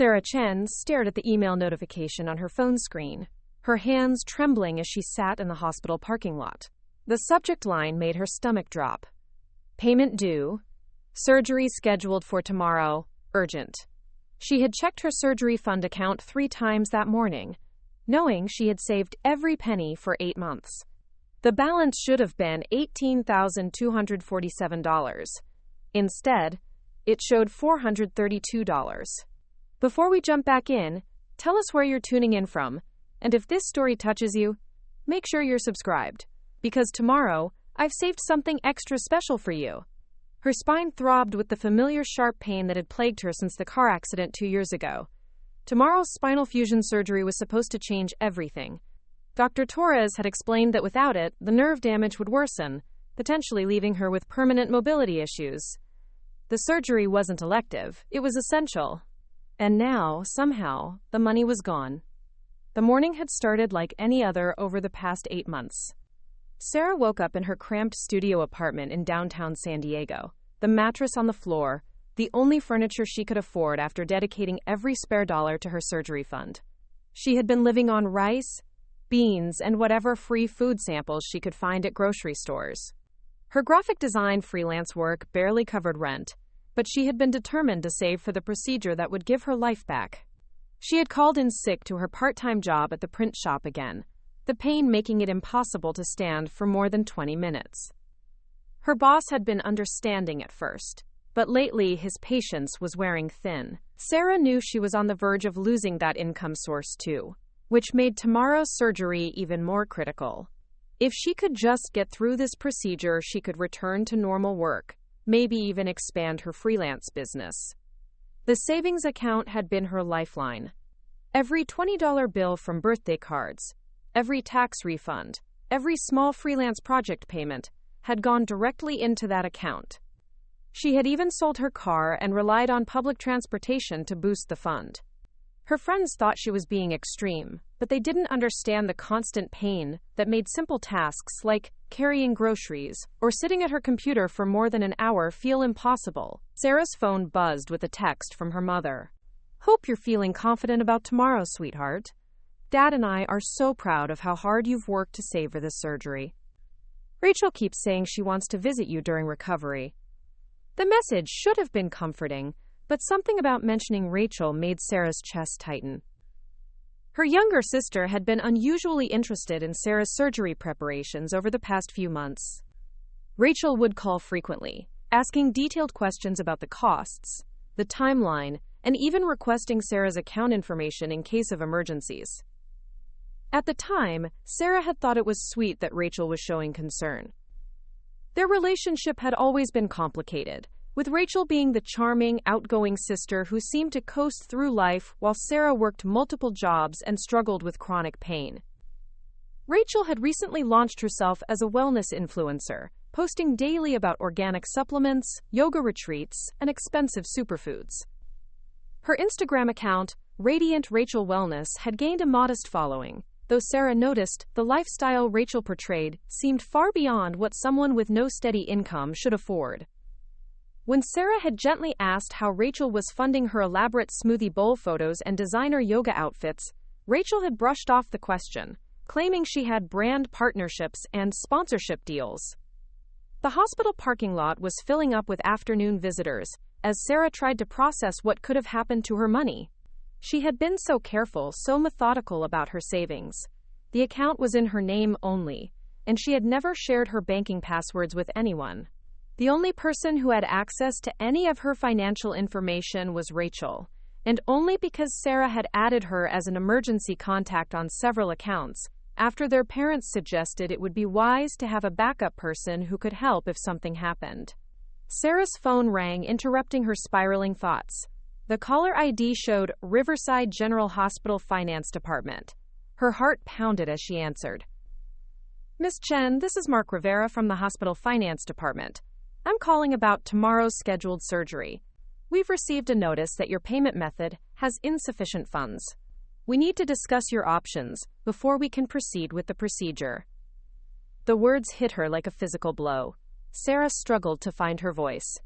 Sarah Chen stared at the email notification on her phone screen, her hands trembling as she sat in the hospital parking lot. The subject line made her stomach drop. Payment due. Surgery scheduled for tomorrow. Urgent. She had checked her surgery fund account 3 times that morning, knowing she had saved every penny for 8 months. The balance should have been $18,247. Instead, it showed $432. Before we jump back in, tell us where you're tuning in from, and if this story touches you, make sure you're subscribed, because tomorrow, I've saved something extra special for you. Her spine throbbed with the familiar sharp pain that had plagued her since the car accident 2 years ago. Tomorrow's spinal fusion surgery was supposed to change everything. Dr. Torres had explained that without it, the nerve damage would worsen, potentially leaving her with permanent mobility issues. The surgery wasn't elective, it was essential. And now, somehow, the money was gone. The morning had started like any other over the past 8 months. Sarah woke up in her cramped studio apartment in downtown San Diego, the mattress on the floor, the only furniture she could afford after dedicating every spare dollar to her surgery fund. She had been living on rice, beans, and whatever free food samples she could find at grocery stores. Her graphic design freelance work barely covered rent, but she had been determined to save for the procedure that would give her life back. She had called in sick to her part-time job at the print shop again, the pain making it impossible to stand for more than 20 minutes. Her boss had been understanding at first, but lately his patience was wearing thin. Sarah knew she was on the verge of losing that income source too, which made tomorrow's surgery even more critical. If she could just get through this procedure, she could return to normal work, maybe even expand her freelance business. The savings account had been her lifeline. Every $20 bill from birthday cards, every tax refund, every small freelance project payment had gone directly into that account. She had even sold her car and relied on public transportation to boost the fund. Her friends thought she was being extreme, but they didn't understand the constant pain that made simple tasks like carrying groceries or sitting at her computer for more than an hour feel impossible. Sarah's phone buzzed with a text from her mother. "Hope you're feeling confident about tomorrow, sweetheart. Dad and I are so proud of how hard you've worked to save for this surgery. Rachel keeps saying she wants to visit you during recovery." The message should have been comforting, but something about mentioning Rachel made Sarah's chest tighten. Her younger sister had been unusually interested in Sarah's surgery preparations over the past few months. Rachel would call frequently, asking detailed questions about the costs, the timeline, and even requesting Sarah's account information in case of emergencies. At the time, Sarah had thought it was sweet that Rachel was showing concern. Their relationship had always been complicated, with Rachel being the charming, outgoing sister who seemed to coast through life while Sarah worked multiple jobs and struggled with chronic pain. Rachel had recently launched herself as a wellness influencer, posting daily about organic supplements, yoga retreats, and expensive superfoods. Her Instagram account, Radiant Rachel Wellness, had gained a modest following, though Sarah noticed the lifestyle Rachel portrayed seemed far beyond what someone with no steady income should afford. When Sarah had gently asked how Rachel was funding her elaborate smoothie bowl photos and designer yoga outfits, Rachel had brushed off the question, claiming she had brand partnerships and sponsorship deals. The hospital parking lot was filling up with afternoon visitors, as Sarah tried to process what could have happened to her money. She had been so careful, so methodical about her savings. The account was in her name only, and she had never shared her banking passwords with anyone. The only person who had access to any of her financial information was Rachel, and only because Sarah had added her as an emergency contact on several accounts, after their parents suggested it would be wise to have a backup person who could help if something happened. Sarah's phone rang, interrupting her spiraling thoughts. The caller ID showed Riverside General Hospital Finance Department. Her heart pounded as she answered. "Miss Chen, this is Mark Rivera from the Hospital Finance Department. I'm calling about tomorrow's scheduled surgery. We've received a notice that your payment method has insufficient funds. We need to discuss your options before we can proceed with the procedure." The words hit her like a physical blow. Sarah struggled to find her voice.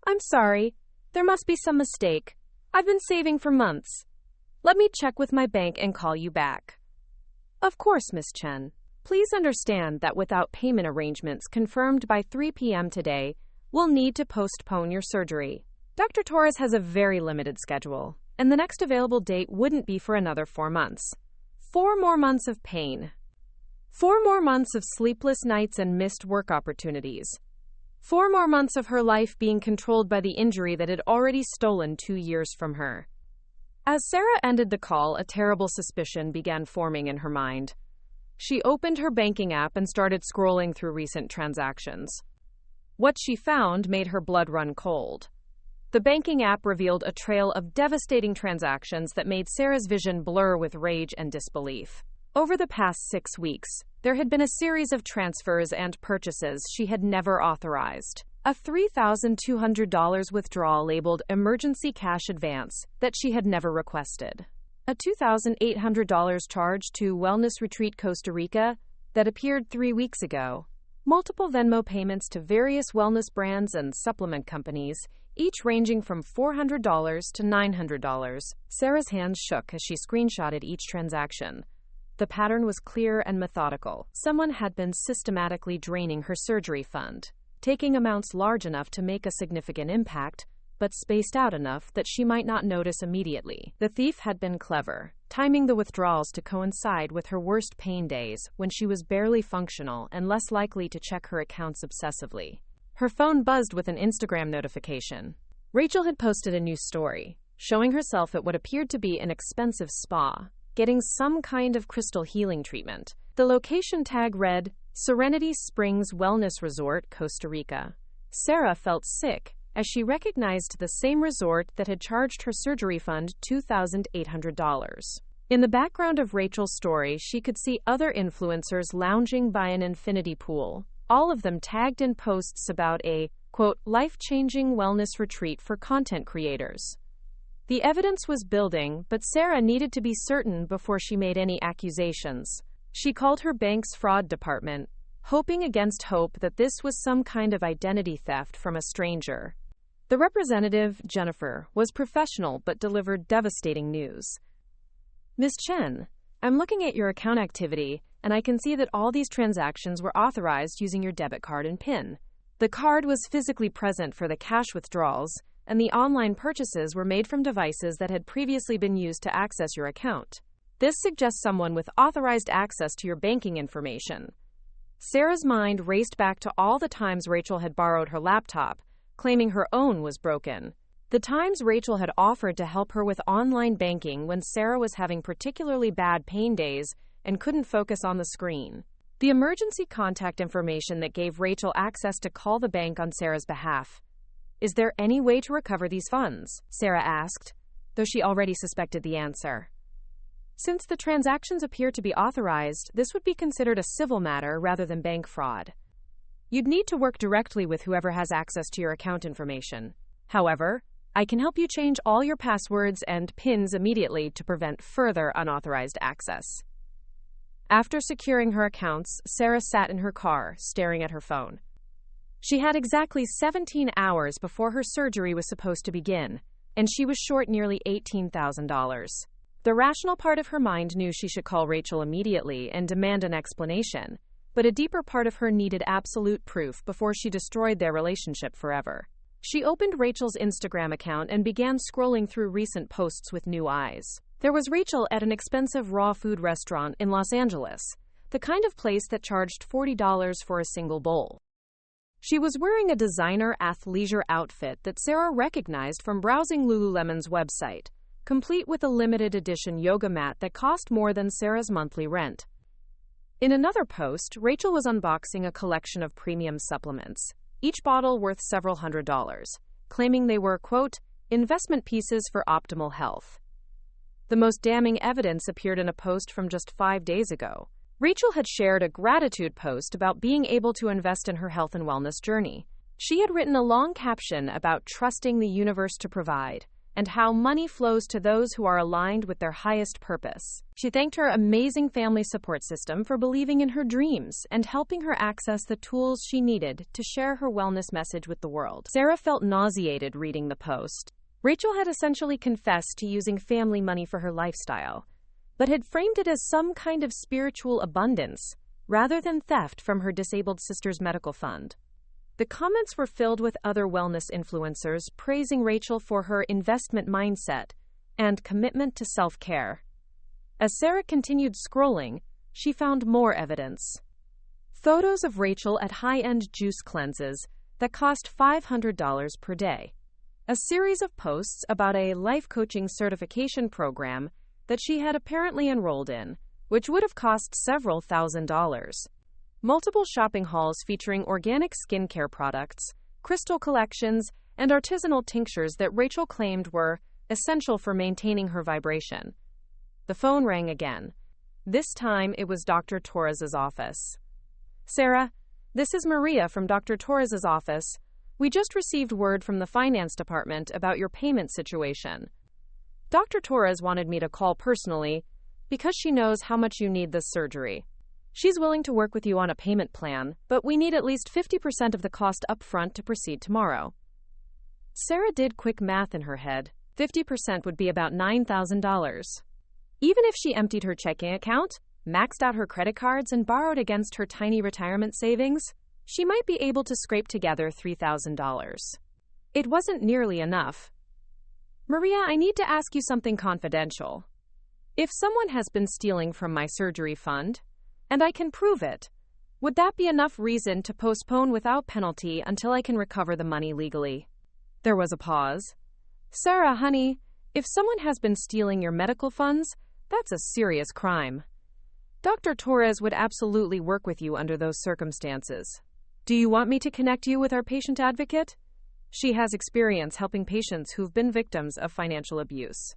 "I'm sorry. There must be some mistake. I've been saving for months. Let me check with my bank and call you back. Of course, Miss Chen. Please understand that without payment arrangements confirmed by 3 p.m. today, we'll need to postpone your surgery. Dr. Torres has a very limited schedule, and the next available date wouldn't be for another 4 months. 4 more months of pain. 4 more months of sleepless nights and missed work opportunities. 4 more months of her life being controlled by the injury that had already stolen 2 years from her. As Sarah ended the call, a terrible suspicion began forming in her mind. She opened her banking app and started scrolling through recent transactions. What she found made her blood run cold. The banking app revealed a trail of devastating transactions that made Sarah's vision blur with rage and disbelief. Over the past 6 weeks, there had been a series of transfers and purchases she had never authorized. A $3,200 withdrawal labeled emergency cash advance that she had never requested. A $2,800 charge to Wellness Retreat Costa Rica that appeared 3 weeks ago. Multiple Venmo payments to various wellness brands and supplement companies, each ranging from $400 to $900. Sarah's hands shook as she screenshotted each transaction. The pattern was clear and methodical. Someone had been systematically draining her surgery fund, taking amounts large enough to make a significant impact, but spaced out enough that she might not notice immediately. The thief had been clever, timing the withdrawals to coincide with her worst pain days when she was barely functional and less likely to check her accounts obsessively. Her phone buzzed with an Instagram notification. Rachel had posted a new story, showing herself at what appeared to be an expensive spa, getting some kind of crystal healing treatment. The location tag read, Serenity Springs Wellness Resort, Costa Rica. Sarah felt sick as she recognized the same resort that had charged her surgery fund $2,800. In the background of Rachel's story, she could see other influencers lounging by an infinity pool, all of them tagged in posts about a, quote, life-changing wellness retreat for content creators. The evidence was building, but Sarah needed to be certain before she made any accusations. She called her bank's fraud department, hoping against hope that this was some kind of identity theft from a stranger. The representative, Jennifer, was professional but delivered devastating news. Miss Chen, I'm looking at your account activity, and I can see that all these transactions were authorized using your debit card and PIN. The card was physically present for the cash withdrawals, and the online purchases were made from devices that had previously been used to access your account. This suggests someone with authorized access to your banking information. Sarah's mind raced back to all the times Rachel had borrowed her laptop, claiming her own was broken. The times Rachel had offered to help her with online banking when Sarah was having particularly bad pain days and couldn't focus on the screen. The emergency contact information that gave Rachel access to call the bank on Sarah's behalf. Is there any way to recover these funds? Sarah asked, though she already suspected the answer. Since the transactions appear to be authorized, this would be considered a civil matter rather than bank fraud. You'd need to work directly with whoever has access to your account information. However, I can help you change all your passwords and PINs immediately to prevent further unauthorized access. After securing her accounts, Sarah sat in her car, staring at her phone. She had exactly 17 hours before her surgery was supposed to begin, and she was short nearly $18,000. The rational part of her mind knew she should call Rachel immediately and demand an explanation, but a deeper part of her needed absolute proof before she destroyed their relationship forever. She opened Rachel's Instagram account and began scrolling through recent posts with new eyes. There was Rachel at an expensive raw food restaurant in Los Angeles, the kind of place that charged $40 for a single bowl. She was wearing a designer athleisure outfit that Sarah recognized from browsing Lululemon's website, complete with a limited edition yoga mat that cost more than Sarah's monthly rent. In another post, Rachel was unboxing a collection of premium supplements, each bottle worth several $100s, claiming they were, quote, investment pieces for optimal health. The most damning evidence appeared in a post from just 5 days ago. Rachel had shared a gratitude post about being able to invest in her health and wellness journey. She had written a long caption about trusting the universe to provide, and how money flows to those who are aligned with their highest purpose. She thanked her amazing family support system for believing in her dreams and helping her access the tools she needed to share her wellness message with the world. Sarah felt nauseated reading the post. Rachel had essentially confessed to using family money for her lifestyle, but had framed it as some kind of spiritual abundance rather than theft from her disabled sister's medical fund. The comments were filled with other wellness influencers praising Rachel for her investment mindset and commitment to self-care. As Sarah continued scrolling, she found more evidence. Photos of Rachel at high-end juice cleanses that cost $500 per day. A series of posts about a life coaching certification program that she had apparently enrolled in, which would have cost several $1,000s. Multiple shopping hauls featuring organic skincare products, crystal collections, and artisanal tinctures that Rachel claimed were essential for maintaining her vibration. The phone rang again. This time it was Dr. Torres's office. "Sarah, this is Maria from Dr. Torres's office. We just received word from the finance department about your payment situation. Dr. Torres wanted me to call personally because she knows how much you need this surgery. She's willing to work with you on a payment plan, but we need at least 50% of the cost up front to proceed tomorrow." Sarah did quick math in her head. 50% would be about $9,000. Even if she emptied her checking account, maxed out her credit cards, and borrowed against her tiny retirement savings, she might be able to scrape together $3,000. It wasn't nearly enough. "Maria, I need to ask you something confidential. If someone has been stealing from my surgery fund, and I can prove it, would that be enough reason to postpone without penalty until I can recover the money legally?" There was a pause. "Sarah, honey, if someone has been stealing your medical funds, that's a serious crime. Dr. Torres would absolutely work with you under those circumstances. Do you want me to connect you with our patient advocate? She has experience helping patients who've been victims of financial abuse."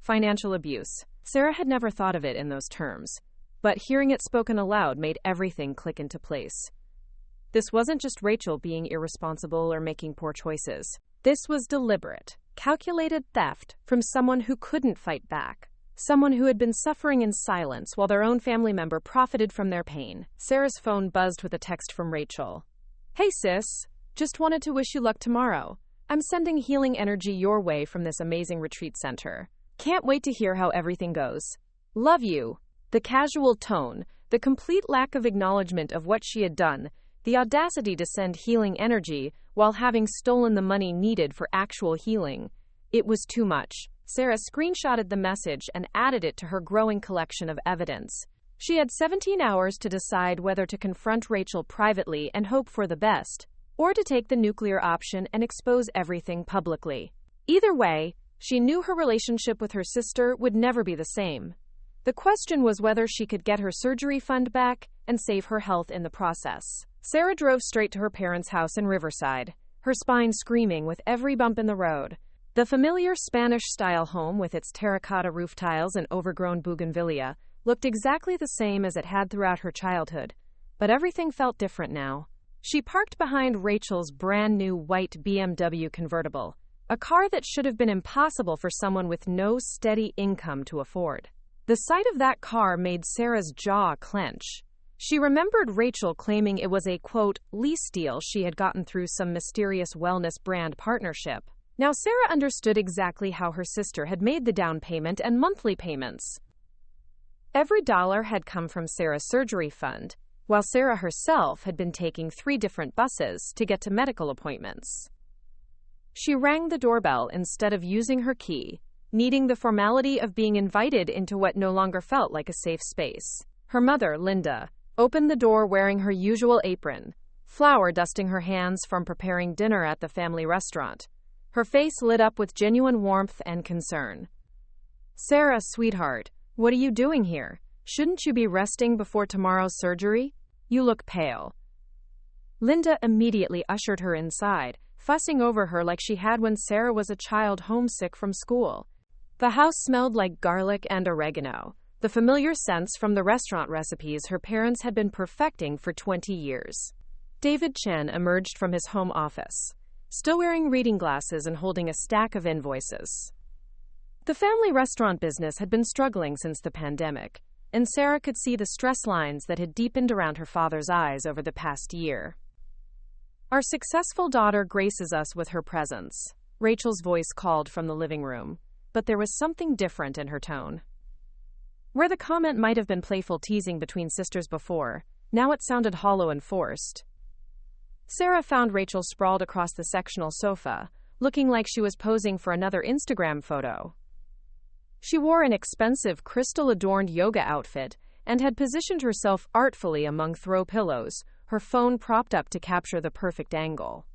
Financial abuse. Sarah had never thought of it in those terms, but hearing it spoken aloud made everything click into place. This wasn't just Rachel being irresponsible or making poor choices. This was deliberate, calculated theft from someone who couldn't fight back. Someone who had been suffering in silence while their own family member profited from their pain. Sarah's phone buzzed with a text from Rachel. "Hey sis, just wanted to wish you luck tomorrow. I'm sending healing energy your way from this amazing retreat center. Can't wait to hear how everything goes. Love you." The casual tone, the complete lack of acknowledgement of what she had done, the audacity to send healing energy while having stolen the money needed for actual healing. It was too much. Sarah screenshotted the message and added it to her growing collection of evidence. She had 17 hours to decide whether to confront Rachel privately and hope for the best, or to take the nuclear option and expose everything publicly. Either way, she knew her relationship with her sister would never be the same. The question was whether she could get her surgery fund back and save her health in the process. Sarah drove straight to her parents' house in Riverside, her spine screaming with every bump in the road. The familiar Spanish-style home with its terracotta roof tiles and overgrown bougainvillea looked exactly the same as it had throughout her childhood, but everything felt different now. She parked behind Rachel's brand-new white BMW convertible, a car that should have been impossible for someone with no steady income to afford. The sight of that car made Sarah's jaw clench. She remembered Rachel claiming it was a, quote, lease deal she had gotten through some mysterious wellness brand partnership. Now Sarah understood exactly how her sister had made the down payment and monthly payments. Every dollar had come from Sarah's surgery fund, while Sarah herself had been taking 3 different buses to get to medical appointments. She rang the doorbell instead of using her key, needing the formality of being invited into what no longer felt like a safe space. Her mother, Linda, opened the door wearing her usual apron, flour dusting her hands from preparing dinner at the family restaurant. Her face lit up with genuine warmth and concern. "Sarah, sweetheart, what are you doing here? Shouldn't you be resting before tomorrow's surgery? You look pale." Linda immediately ushered her inside, fussing over her like she had when Sarah was a child homesick from school. The house smelled like garlic and oregano, the familiar scents from the restaurant recipes her parents had been perfecting for 20 years. David Chen emerged from his home office, still wearing reading glasses and holding a stack of invoices. The family restaurant business had been struggling since the pandemic, and Sarah could see the stress lines that had deepened around her father's eyes over the past year. "Our successful daughter graces us with her presence," Rachel's voice called from the living room, but there was something different in her tone. Where the comment might have been playful teasing between sisters before, now it sounded hollow and forced. Sarah found Rachel sprawled across the sectional sofa, looking like she was posing for another Instagram photo. She wore an expensive crystal-adorned yoga outfit and had positioned herself artfully among throw pillows, her phone propped up to capture the perfect angle.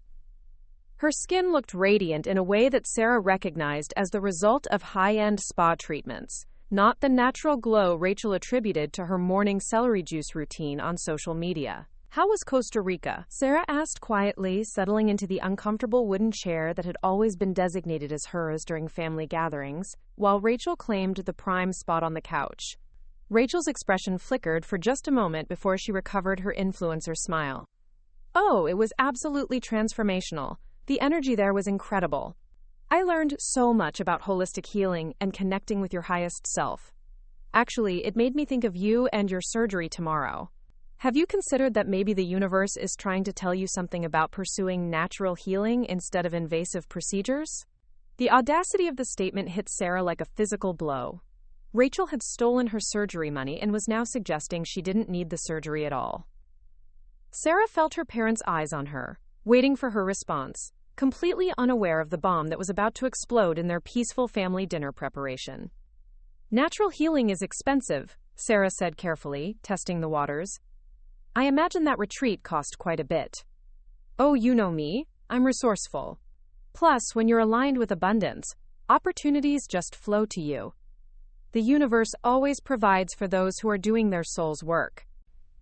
Her skin looked radiant in a way that Sarah recognized as the result of high-end spa treatments, not the natural glow Rachel attributed to her morning celery juice routine on social media. "How was Costa Rica?" Sarah asked quietly, settling into the uncomfortable wooden chair that had always been designated as hers during family gatherings, while Rachel claimed the prime spot on the couch. Rachel's expression flickered for just a moment before she recovered her influencer smile. "Oh, it was absolutely transformational. The energy there was incredible. I learned so much about holistic healing and connecting with your highest self. Actually, it made me think of you and your surgery tomorrow. Have you considered that maybe the universe is trying to tell you something about pursuing natural healing instead of invasive procedures?" The audacity of the statement hit Sarah like a physical blow. Rachel had stolen her surgery money and was now suggesting she didn't need the surgery at all. Sarah felt her parents' eyes on her, waiting for her response, completely unaware of the bomb that was about to explode in their peaceful family dinner preparation. "Natural healing is expensive," Sarah said carefully, testing the waters. "I imagine that retreat cost quite a bit." "Oh, you know me. I'm resourceful. Plus, when you're aligned with abundance, opportunities just flow to you. The universe always provides for those who are doing their soul's work."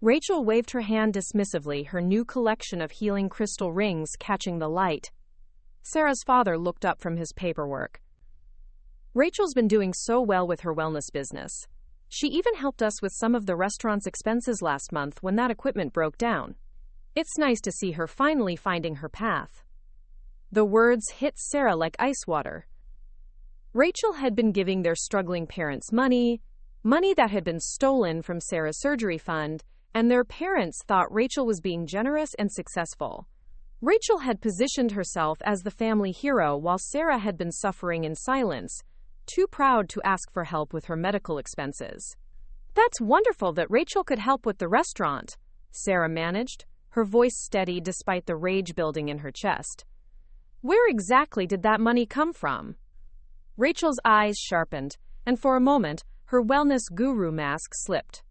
Rachel waved her hand dismissively, her new collection of healing crystal rings catching the light. Sarah's father looked up from his paperwork. "Rachel's been doing so well with her wellness business. She even helped us with some of the restaurant's expenses last month when that equipment broke down. It's nice to see her finally finding her path." The words hit Sarah like ice water. Rachel had been giving their struggling parents money that had been stolen from Sarah's surgery fund, and their parents thought Rachel was being generous and successful. Rachel had positioned herself as the family hero while Sarah had been suffering in silence, too proud to ask for help with her medical expenses. "That's wonderful that Rachel could help with the restaurant," Sarah managed, her voice steady despite the rage building in her chest. "Where exactly did that money come from?" Rachel's eyes sharpened, and for a moment, her wellness guru mask slipped.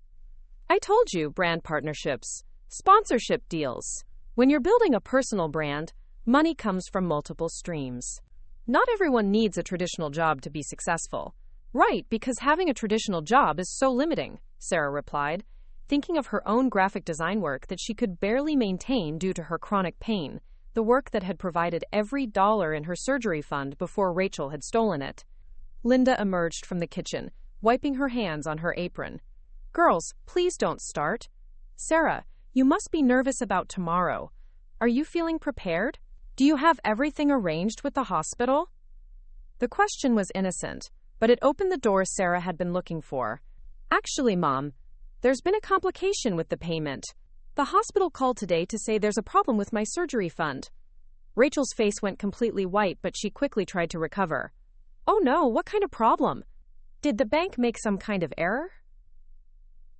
"I told you, brand partnerships, sponsorship deals. When you're building a personal brand, money comes from multiple streams. Not everyone needs a traditional job to be successful." "Right, because having a traditional job is so limiting," Sarah replied, thinking of her own graphic design work that she could barely maintain due to her chronic pain, the work that had provided every dollar in her surgery fund before Rachel had stolen it. Linda emerged from the kitchen, wiping her hands on her apron. "Girls, please don't start. Sarah, you must be nervous about tomorrow. Are you feeling prepared? Do you have everything arranged with the hospital?" The question was innocent, but it opened the door Sarah had been looking for. "Actually, Mom, there's been a complication with the payment. The hospital called today to say there's a problem with my surgery fund." Rachel's face went completely white, but she quickly tried to recover. "Oh no, what kind of problem? Did the bank make some kind of error?"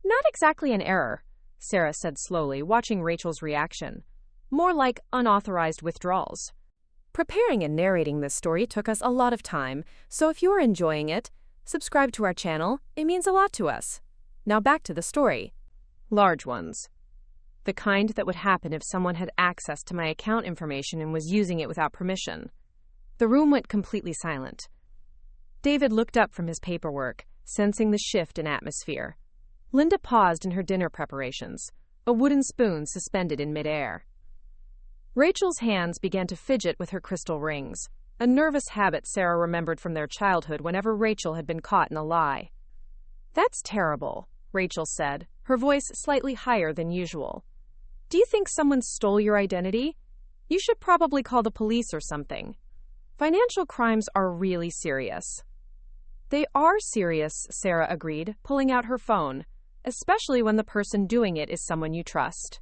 "Not exactly an error," Sarah said slowly, watching Rachel's reaction. "More like unauthorized withdrawals." Preparing and narrating this story took us a lot of time, so if you are enjoying it, subscribe to our channel. It means a lot to us. Now back to the story. Large ones. The kind that would happen if someone had access to my account information and was using it without permission. The room went completely silent. David looked up from his paperwork, sensing the shift in atmosphere. Linda paused in her dinner preparations, a wooden spoon suspended in midair. Rachel's hands began to fidget with her crystal rings, a nervous habit Sarah remembered from their childhood whenever Rachel had been caught in a lie. "That's terrible," Rachel said, her voice slightly higher than usual. "Do you think someone stole your identity? You should probably call the police or something. Financial crimes are really serious." "They are serious," Sarah agreed, pulling out her phone, especially when the person doing it is someone you trust.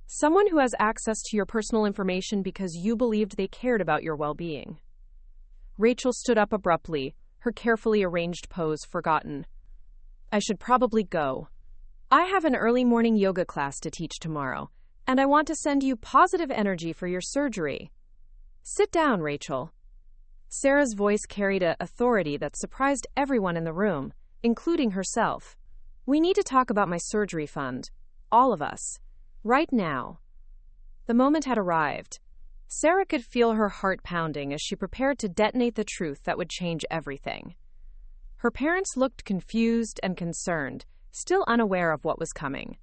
Someone who has access to your personal information because you believed they cared about your well-being. Rachel stood up abruptly, her carefully arranged pose forgotten. I should probably go. I have an early morning yoga class to teach tomorrow, and I want to send you positive energy for your surgery. Sit down, Rachel. Sarah's voice carried an authority that surprised everyone in the room, including herself. We need to talk about my surgery fund. All of us. Right now. The moment had arrived. Sarah could feel her heart pounding as she prepared to detonate the truth that would change everything. Her parents looked confused and concerned, still unaware of what was coming.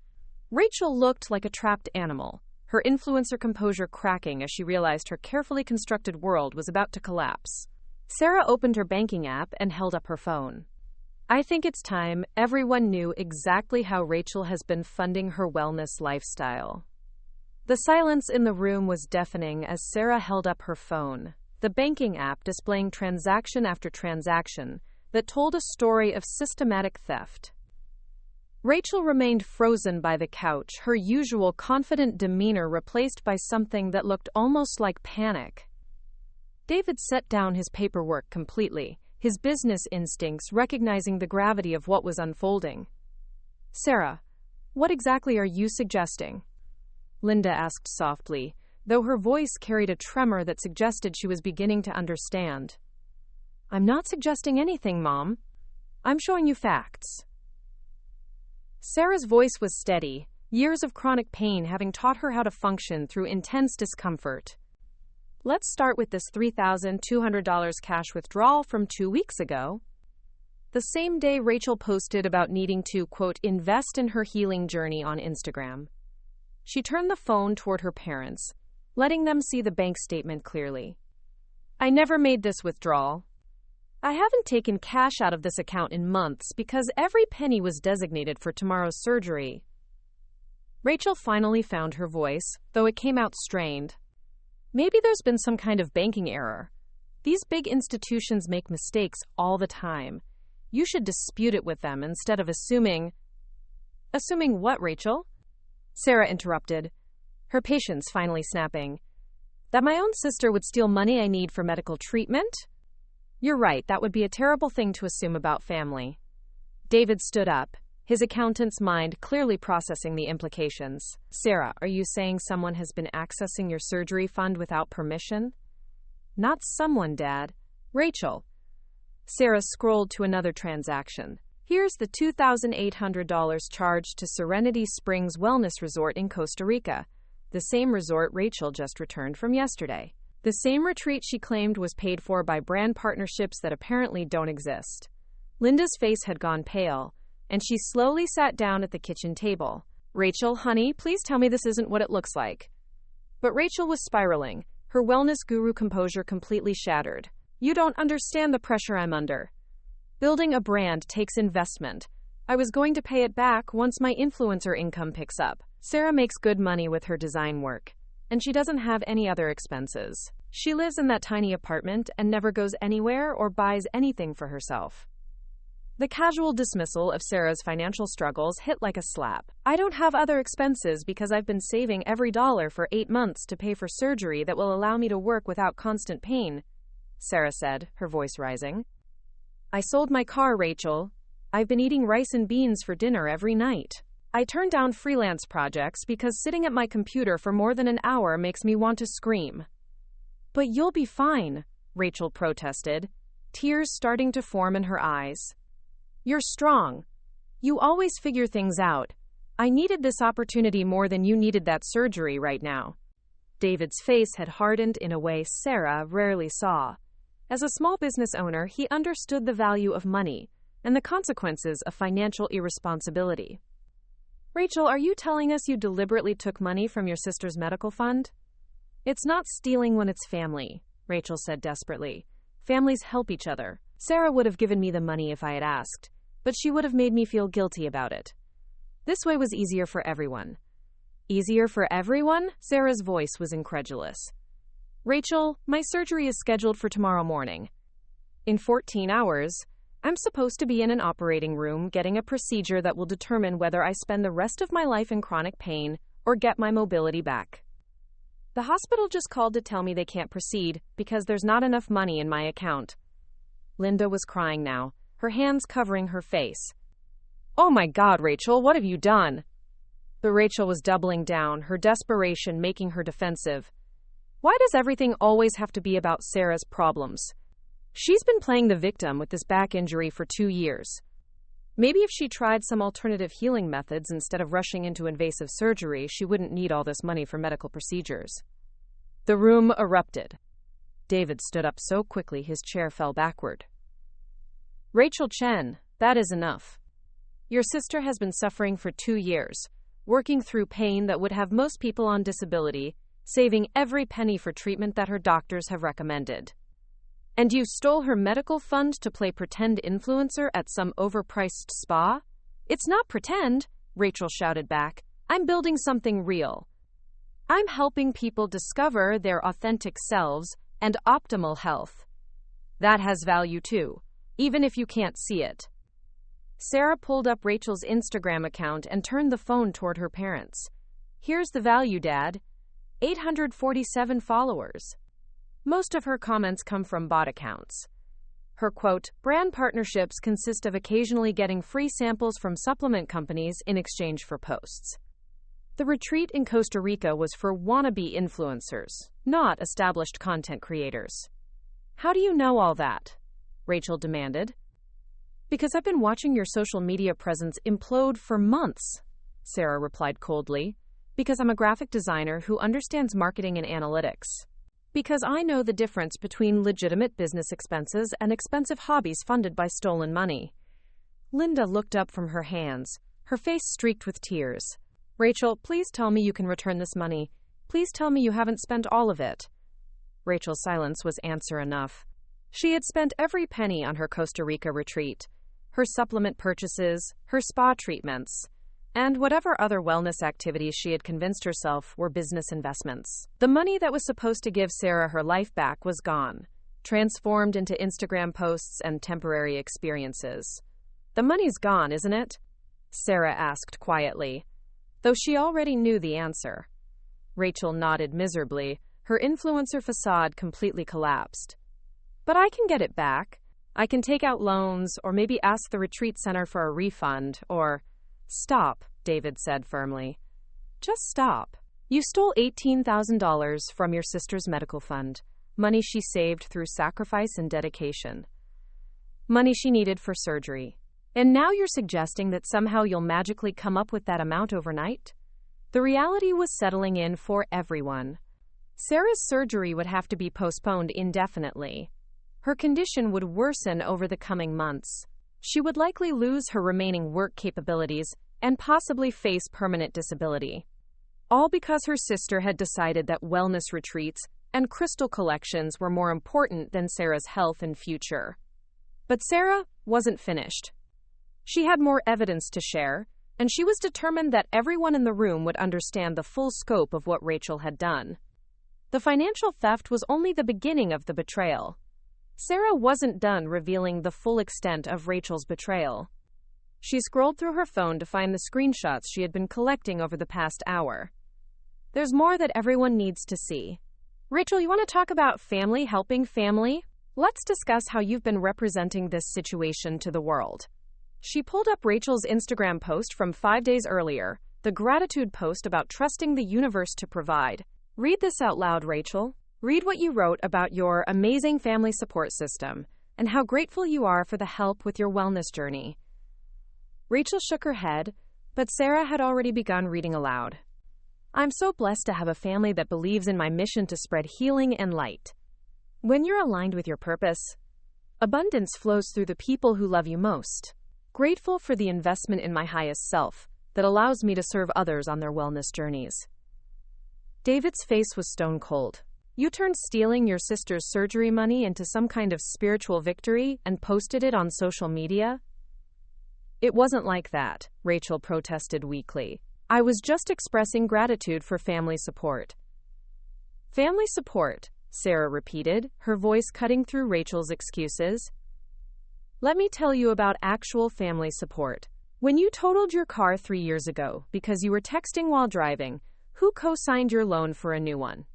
Rachel looked like a trapped animal, her influencer composure cracking as she realized her carefully constructed world was about to collapse. Sarah opened her banking app and held up her phone. I think it's time everyone knew exactly how Rachel has been funding her wellness lifestyle. The silence in the room was deafening as Sarah held up her phone, the banking app displaying transaction after transaction that told a story of systematic theft. Rachel remained frozen by the couch, her usual confident demeanor replaced by something that looked almost like panic. David set down his paperwork completely, his business instincts recognizing the gravity of what was unfolding. Sarah, what exactly are you suggesting? Linda asked softly, though her voice carried a tremor that suggested she was beginning to understand. I'm not suggesting anything, Mom. I'm showing you facts. Sarah's voice was steady, years of chronic pain having taught her how to function through intense discomfort. Let's start with this $3,200 cash withdrawal from 2 weeks ago. The same day Rachel posted about needing to, quote, invest in her healing journey on Instagram. She turned the phone toward her parents, letting them see the bank statement clearly. I never made this withdrawal. I haven't taken cash out of this account in months because every penny was designated for tomorrow's surgery. Rachel finally found her voice, though it came out strained. Maybe there's been some kind of banking error. These big institutions make mistakes all the time. You should dispute it with them instead of assuming... Assuming what, Rachel? Sarah interrupted, her patience finally snapping. That my own sister would steal money I need for medical treatment? You're right, that would be a terrible thing to assume about family. David stood up, his accountant's mind clearly processing the implications. Sarah, are you saying someone has been accessing your surgery fund without permission? Not someone, Dad. Rachel. Sarah scrolled to another transaction. Here's the $2,800 charged to Serenity Springs Wellness Resort in Costa Rica, the same resort Rachel just returned from yesterday. The same retreat she claimed was paid for by brand partnerships that apparently don't exist. Linda's face had gone pale, and she slowly sat down at the kitchen table. Rachel, honey, please tell me this isn't what it looks like. But Rachel was spiraling, her wellness guru composure completely shattered. You don't understand the pressure I'm under. Building a brand takes investment. I was going to pay it back once my influencer income picks up. Sarah makes good money with her design work, and she doesn't have any other expenses. She lives in that tiny apartment and never goes anywhere or buys anything for herself. The casual dismissal of Sarah's financial struggles hit like a slap. I don't have other expenses because I've been saving every dollar for 8 months to pay for surgery that will allow me to work without constant pain, Sarah said, her voice rising. I sold my car, Rachel. I've been eating rice and beans for dinner every night. I turned down freelance projects because sitting at my computer for more than an hour makes me want to scream. But you'll be fine, Rachel protested, tears starting to form in her eyes. You're strong. You always figure things out. I needed this opportunity more than you needed that surgery right now. David's face had hardened in a way Sarah rarely saw. As a small business owner, he understood the value of money and the consequences of financial irresponsibility. Rachel, are you telling us you deliberately took money from your sister's medical fund? It's not stealing when it's family, Rachel said desperately. Families help each other. Sarah would have given me the money if I had asked, but she would have made me feel guilty about it. This way was easier for everyone. Easier for everyone? Sarah's voice was incredulous. Rachel, my surgery is scheduled for tomorrow morning. In 14 hours, I'm supposed to be in an operating room getting a procedure that will determine whether I spend the rest of my life in chronic pain or get my mobility back. The hospital just called to tell me they can't proceed because there's not enough money in my account. Linda was crying now, her hands covering her face. Oh my God, Rachel, what have you done? But Rachel was doubling down, her desperation making her defensive. Why does everything always have to be about Sarah's problems? She's been playing the victim with this back injury for 2 years. Maybe if she tried some alternative healing methods instead of rushing into invasive surgery, she wouldn't need all this money for medical procedures. The room erupted. David stood up so quickly his chair fell backward. Rachel Chen, that is enough. Your sister has been suffering for 2 years, working through pain that would have most people on disability, saving every penny for treatment that her doctors have recommended. And you stole her medical fund to play pretend influencer at some overpriced spa? It's not pretend, Rachel shouted back. I'm building something real. I'm helping people discover their authentic selves and optimal health. That has value too, even if you can't see it. Sarah pulled up Rachel's Instagram account and turned the phone toward her parents. Here's the value, Dad. 847 followers. Most of her comments come from bot accounts. Her quote, brand partnerships consist of occasionally getting free samples from supplement companies in exchange for posts. The retreat in Costa Rica was for wannabe influencers, not established content creators. How do you know all that? Rachel demanded. Because I've been watching your social media presence implode for months, Sarah replied coldly. Because I'm a graphic designer who understands marketing and analytics. Because I know the difference between legitimate business expenses and expensive hobbies funded by stolen money. Linda looked up from her hands, her face streaked with tears. Rachel, please tell me you can return this money. Please tell me you haven't spent all of it. Rachel's silence was answer enough. She had spent every penny on her Costa Rica retreat, her supplement purchases, her spa treatments, and whatever other wellness activities she had convinced herself were business investments. The money that was supposed to give Sarah her life back was gone, transformed into Instagram posts and temporary experiences. The money's gone, isn't it? Sarah asked quietly, though she already knew the answer. Rachel nodded miserably, her influencer facade completely collapsed. But I can get it back. I can take out loans, or maybe ask the retreat center for a refund, or... Stop, David said firmly. Just stop. You stole $18,000 from your sister's medical fund, money she saved through sacrifice and dedication. Money she needed for surgery. And now you're suggesting that somehow you'll magically come up with that amount overnight? The reality was settling in for everyone. Sarah's surgery would have to be postponed indefinitely. Her condition would worsen over the coming months. She would likely lose her remaining work capabilities and possibly face permanent disability. All because her sister had decided that wellness retreats and crystal collections were more important than Sarah's health and future. But Sarah wasn't finished. She had more evidence to share, and she was determined that everyone in the room would understand the full scope of what Rachel had done. The financial theft was only the beginning of the betrayal. Sarah wasn't done revealing the full extent of Rachel's betrayal. She scrolled through her phone to find the screenshots she had been collecting over the past hour. There's more that everyone needs to see. Rachel, you want to talk about family helping family? Let's discuss how you've been representing this situation to the world. She pulled up Rachel's Instagram post from 5 days earlier, the gratitude post about trusting the universe to provide. Read this out loud, Rachel. Read what you wrote about your amazing family support system and how grateful you are for the help with your wellness journey. Rachel shook her head, but Sarah had already begun reading aloud. I'm so blessed to have a family that believes in my mission to spread healing and light. When you're aligned with your purpose, abundance flows through the people who love you most. Grateful for the investment in my highest self that allows me to serve others on their wellness journeys. David's face was stone cold. You turned stealing your sister's surgery money into some kind of spiritual victory and posted it on social media? It wasn't like that, Rachel protested weakly. I was just expressing gratitude for family support. Family support, Sarah repeated, her voice cutting through Rachel's excuses. Let me tell you about actual family support. When you totaled your car 3 years ago because you were texting while driving, who co-signed your loan for a new one?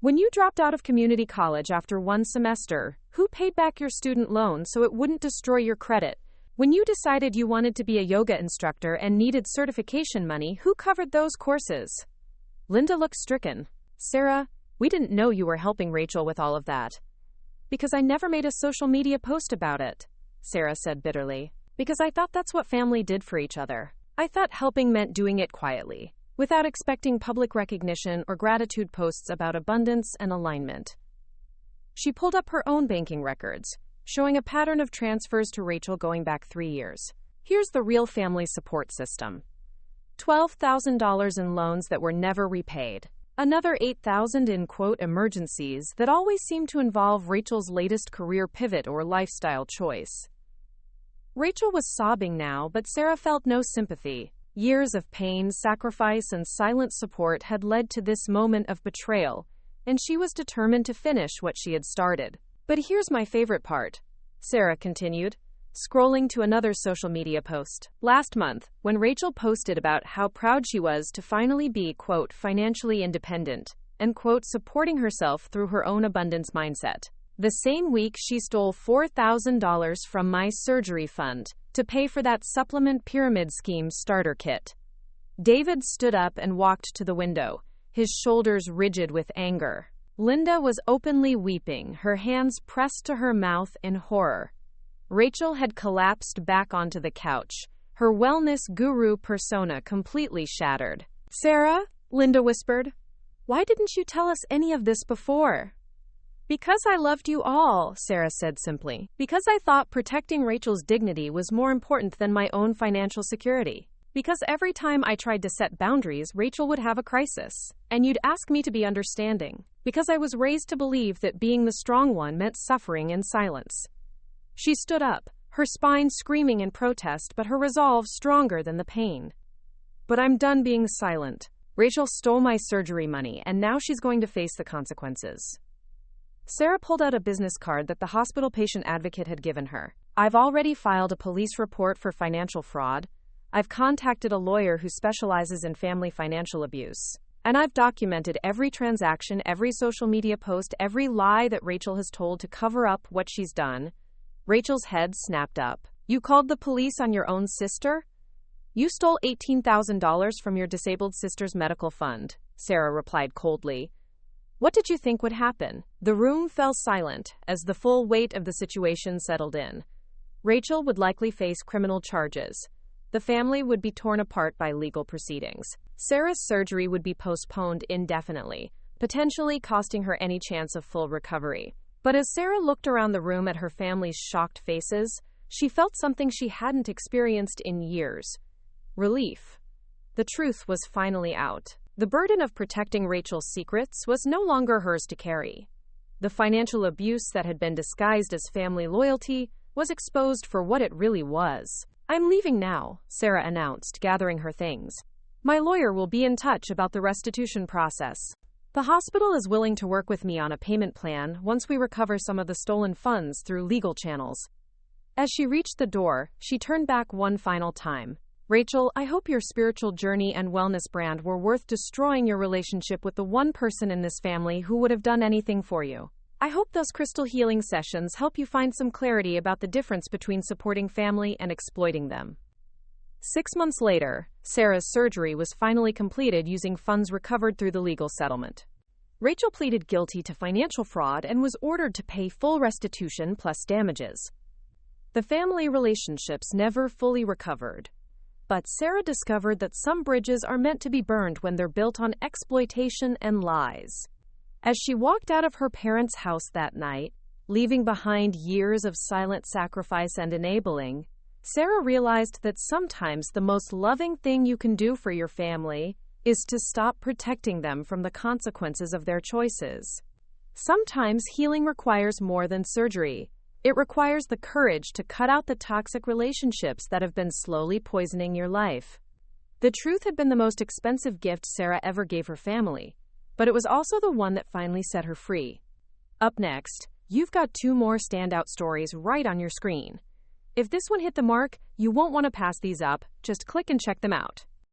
When you dropped out of community college after one semester, who paid back your student loan so it wouldn't destroy your credit? When you decided you wanted to be a yoga instructor and needed certification money, who covered those courses? Linda looked stricken. Sarah, we didn't know you were helping Rachel with all of that. Because I never made a social media post about it, Sarah said bitterly. Because I thought that's what family did for each other. I thought helping meant doing it quietly, without expecting public recognition or gratitude posts about abundance and alignment. She pulled up her own banking records, showing a pattern of transfers to Rachel going back 3 years. Here's the real family support system. $12,000 in loans that were never repaid. Another $8,000 in, quote, emergencies that always seemed to involve Rachel's latest career pivot or lifestyle choice. Rachel was sobbing now, but Sarah felt no sympathy. Years of pain, sacrifice, and silent support had led to this moment of betrayal, and she was determined to finish what she had started. But here's my favorite part, Sarah continued, scrolling to another social media post. Last month, when Rachel posted about how proud she was to finally be, quote, financially independent, and, quote, supporting herself through her own abundance mindset. The same week, she stole $4,000 from my surgery fund to pay for that supplement pyramid scheme starter kit. David stood up and walked to the window, his shoulders rigid with anger. Linda was openly weeping, her hands pressed to her mouth in horror. Rachel had collapsed back onto the couch, her wellness guru persona completely shattered. Sarah, Linda whispered, why didn't you tell us any of this before? Because I loved you all, Sarah said simply. Because I thought protecting Rachel's dignity was more important than my own financial security. Because every time I tried to set boundaries, Rachel would have a crisis, and you'd ask me to be understanding. Because I was raised to believe that being the strong one meant suffering in silence. She stood up, her spine screaming in protest, but her resolve stronger than the pain. But I'm done being silent. Rachel stole my surgery money, and now she's going to face the consequences. Sarah pulled out a business card that the hospital patient advocate had given her. I've already filed a police report for financial fraud. I've contacted a lawyer who specializes in family financial abuse. And I've documented every transaction, every social media post, every lie that Rachel has told to cover up what she's done. Rachel's head snapped up. You called the police on your own sister? You stole $18,000 from your disabled sister's medical fund, Sarah replied coldly. What did you think would happen? The room fell silent as the full weight of the situation settled in. Rachel would likely face criminal charges. The family would be torn apart by legal proceedings. Sarah's surgery would be postponed indefinitely, potentially costing her any chance of full recovery. But as Sarah looked around the room at her family's shocked faces, she felt something she hadn't experienced in years. Relief. The truth was finally out. The burden of protecting Rachel's secrets was no longer hers to carry. The financial abuse that had been disguised as family loyalty was exposed for what it really was. I'm leaving now, Sarah announced, gathering her things. My lawyer will be in touch about the restitution process. The hospital is willing to work with me on a payment plan once we recover some of the stolen funds through legal channels. As she reached the door, she turned back one final time. Rachel, I hope your spiritual journey and wellness brand were worth destroying your relationship with the one person in this family who would have done anything for you. I hope those crystal healing sessions help you find some clarity about the difference between supporting family and exploiting them. 6 months later, Sarah's surgery was finally completed using funds recovered through the legal settlement. Rachel pleaded guilty to financial fraud and was ordered to pay full restitution plus damages. The family relationships never fully recovered. But Sarah discovered that some bridges are meant to be burned when they're built on exploitation and lies. As she walked out of her parents' house that night, leaving behind years of silent sacrifice and enabling, Sarah realized that sometimes the most loving thing you can do for your family is to stop protecting them from the consequences of their choices. Sometimes healing requires more than surgery. It requires the courage to cut out the toxic relationships that have been slowly poisoning your life. The truth had been the most expensive gift Sarah ever gave her family, but it was also the one that finally set her free. Up next, you've got 2 more standout stories right on your screen. If this one hit the mark, you won't want to pass these up, just click and check them out.